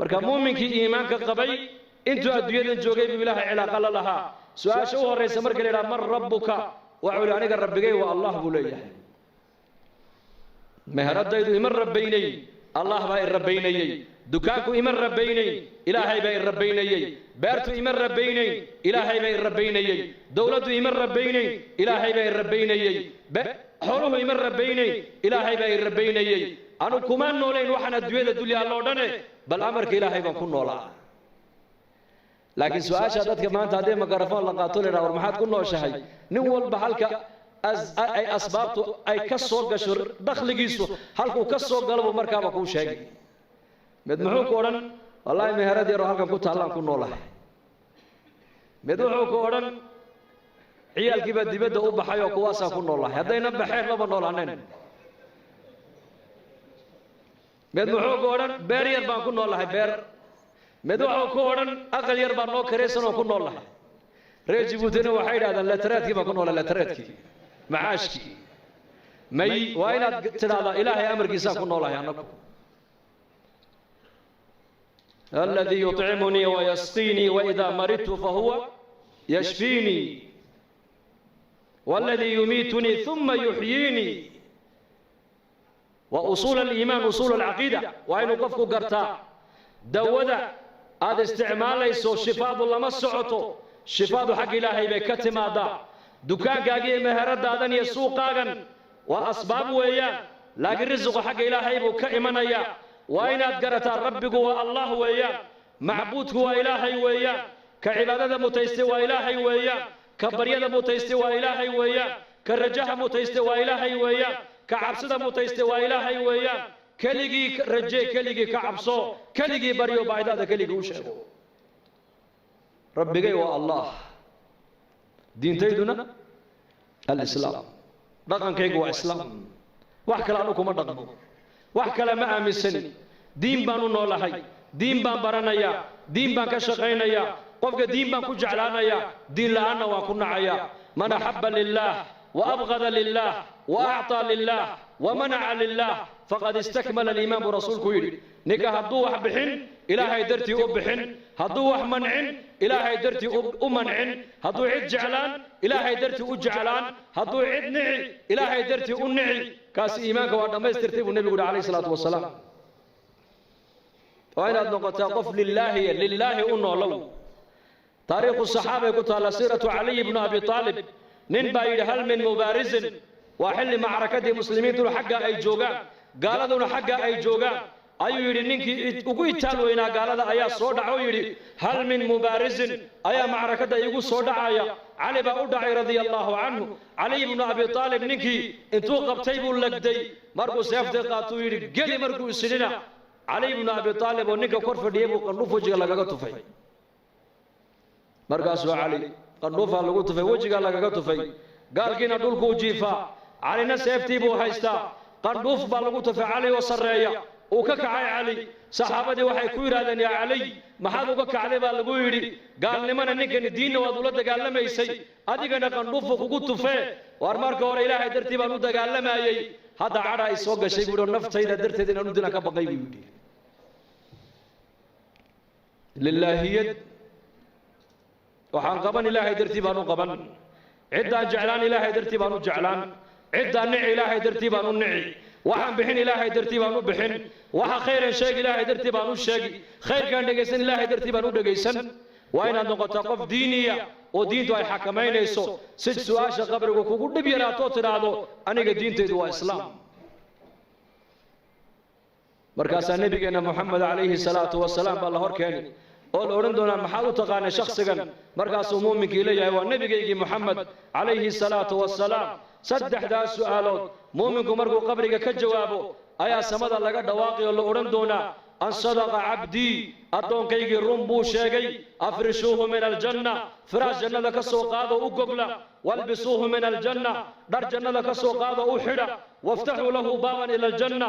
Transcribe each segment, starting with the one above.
marka muuminkii iimaanka qabay intuu adduunyada joogay buu ilaahay cilaaqo la lahaa su'aasha u horeysa marka la yiraahdo man rabbuka wuxuu aniga rabbigay waa allah buu leeyahay meheradaydu iman rabbaynay allah baa rabbaynayay dukaanku iman rabbaynay ilaahay baa rabbaynayay beertu iman rabbaynay ilaahay baa rabbaynayay dawladdu iman rabbaynay ilaahay baa rabbaynayay xooluhu iman rabbaynay ilaahay baa rabbaynayay anu kuma nooleen waxaan adduunyada duliya loo dhane bal amarka ilaahay baan ku noolaa laakiin su'aasha dadka maanta hadee mikrafoon la qaato leeyahay war maxaad ku nooshahay nin walba halka ay asbaabtu ay ka soo gasho dakhligiisu halku ka soo galabo markaaba ku sheegay mid muxuu ku oran wallahi meherad yar halkan ku taalaan ku noolahay mid wuxuu ku oran ciyaalkiiba dibadda u baxay oo kuwaas ku noolahay hadayna baxeen laba noolaaneen mid wuxuu ku oran beer yar baan ku noolahay beer mid wuxuu ku oran aqal yar baan noo kareysan oo ku noolahay reer Djibouti waxay yiraahdaan lataraadkii baan ku noolahay lataraadkii معاشكي مي وين تلاذا إلهي أمر كيسا كن الله أنكم الذي يطعمني ويسقيني وإذا مرضت فهو يشفيني والذي يميتني ثم يحييني وأصول الإيمان أصول العقيدة وين قفكو قرتا دودا هذا استعمال ليس شفاء الله ما سعته شفاء حق إلهي بكتم هذا دكانكاغي مهردادن iyo suuqaagan waa asbaab weeyaan laakiin rizqo xaq ilaahay buu ka imanaya waa inaad garataa rabbigu waa allah weeyaan macbuudku waa ilaahay weeyaan ka cibaadada mutaystay waa ilaahay weeyaan ka baryada mutaystay waa ilaahay weeyaan ka rajaha mutaystay waa ilaahay weeyaan ka cabsida mutaystay waa ilaahay weeyaan kaligii rajay kaligii ka cabso kaligii baryo baydada kaligii u sheego rabbigay waa allah diintayduna al-islaam dhaqankaygu waa islaam wax kale anu kuma dhaqmo wax kale ma aaminsani diin baan u noolahay diin baan baranayaa diin baan ka shaqaynayaa qofka diin baan ku jeclaanayaa diin la'aanna waan ku nacayaa man ahabba lillah wa abghada lillah wa a'ta lillah wa mana'a lillah faqad istakmala al-iman bi rasuulku yiri ninka hadduu wax bixin ilaahay dartii u bixin hadduu wax mancin ilaahay dartii u mancin hadduu cid jeclaan ilaahay dartii u jeclaan hadduu cid nici ilaahay dartii u nici kaas iimaanka waa dhamaystirtay buu nabigu calayhi salaatu wasalaam waa inaad noqotaa qof lillaahi u noolow taariikhu saxaabay ku taala siiratu cali ibn abi taalib nin baa yidhi hal min mubaarizin waa xilli macrakadii muslimiintuna xagga ay joogaan gaaladuna xagga ay joogaan ayuu yidhi ninkii ugu itaal weynaa gaalada ayaa soo dhaco yidhi hal min mubaarizin ayaa macrakada igu soo dhacaya cali baa u dhacay radiyallahu canhu cali ibnu abi taalib ninkii intuu qabtay buu lagday markuu seeftay qaatuu yidhi geli markuu isidhina cali ibnu abi taalib oo ninka kor fadhiyay buu qandhuuf wejiga lagaga tufay markaasuu cali qandhuufaa lagu tufay wejigaa lagaga tufay gaalkiina dhulkuu jiifaa calina seeftii buu haystaa qandhuuf baa lagu tufay cali oo sarreeya uu ka kacay cali saxaabadii waxay ku yiraahdeen yaa cali maxaad uga kacday baa lagu yidhi gaalnimana ninkan diinna waad ula dagaalamaysay adigana qandhuufu kugu tufee war marka hore ilaahay dartii baan u dagaalamayay hadda cadha ay soo gashay buu yidhi naftayda darteed inaan u dila ka baqay buu yidhi lillaahiyad waxaan qaban ilaahay dartii baan u qaban ciddaan jeclaan ilaahay dartii baan u jeclaan ciddaan nici ilaahay dartii baan u nici waxaan bixin ilaahay dartii baan u bixin waxa khayran sheeg ilaahay dartii baan u sheegi khayrkaan dhegaysan ilaahay dartii baan u dhegaysan waa inaad noqotaa qof diiniya oo diintu ay xakamaynayso si su'aasha qabrigu kugu dhib yaraato tidhaahdo aniga diintaydu waa islaam markaasaa nabigeena muxamed calayhi salaatu wasalaam baa la hor keeni oo la odhan doonaa maxaad u taqaanay shakhsigan markaasuu muuminkii leeyahay waa nabigaygii muxamed calayhi salaatu wasalaam saddexdaas su'aalood muuminku markuu qabriga ka jawaabo ayaa samada laga dhawaaqay oo la odhan doonaa an sadaqa cabdii addoonkaygii run buu sheegay afrishuuhu min aljanna firaash jannada ka soo qaado u gogla walbisuuhu min aljanna dhar jannada ka soo qaado u xidha waftaxuu lahu baaban ila aljanna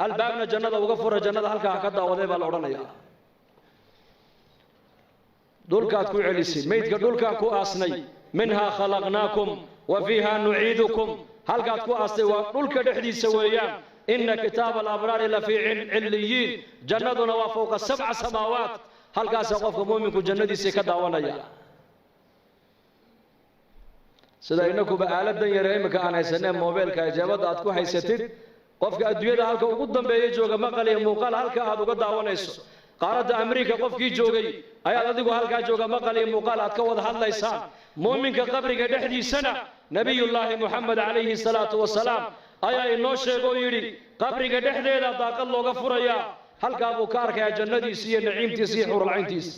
albaabna jannada uga fura jannada halkaa ka daawaday baa la odhanayaa dhulkaad ku celisay meydka dhulkaan ku aasnay minhaa khalaqnaakum wa fiihaa nuciidukum halkaad ku aastay waa dhulka dhexdiisa weeyaan إن كتاب الأبرار لفي عليين جنتنا وفوق 7 سماوات هل كاس قف مؤمنك جندي سيكدا ونيا sida inagu baaladan yareemka aan haysanay mobilka ijaabada aad ku haysatid qofka adduunyada halka ugu dambeeyay jooga maqal iyo muuqaal halka aad uga daawanayso qaaradda Ameerika qofkii joogay ayaa adigu halka jooga maqal iyo muuqaal aad ka wada hadlaysaan muuminka qabriga dhexdiisana nabiyullaahi Muhammad alayhi salaatu wasalaam ayaa inoo sheegay yiri qabriga dhexdeeda daaqad looga furaya halka uu ka arkay jannadiisa iyo naciimtiisa iyo xurul cayntiisa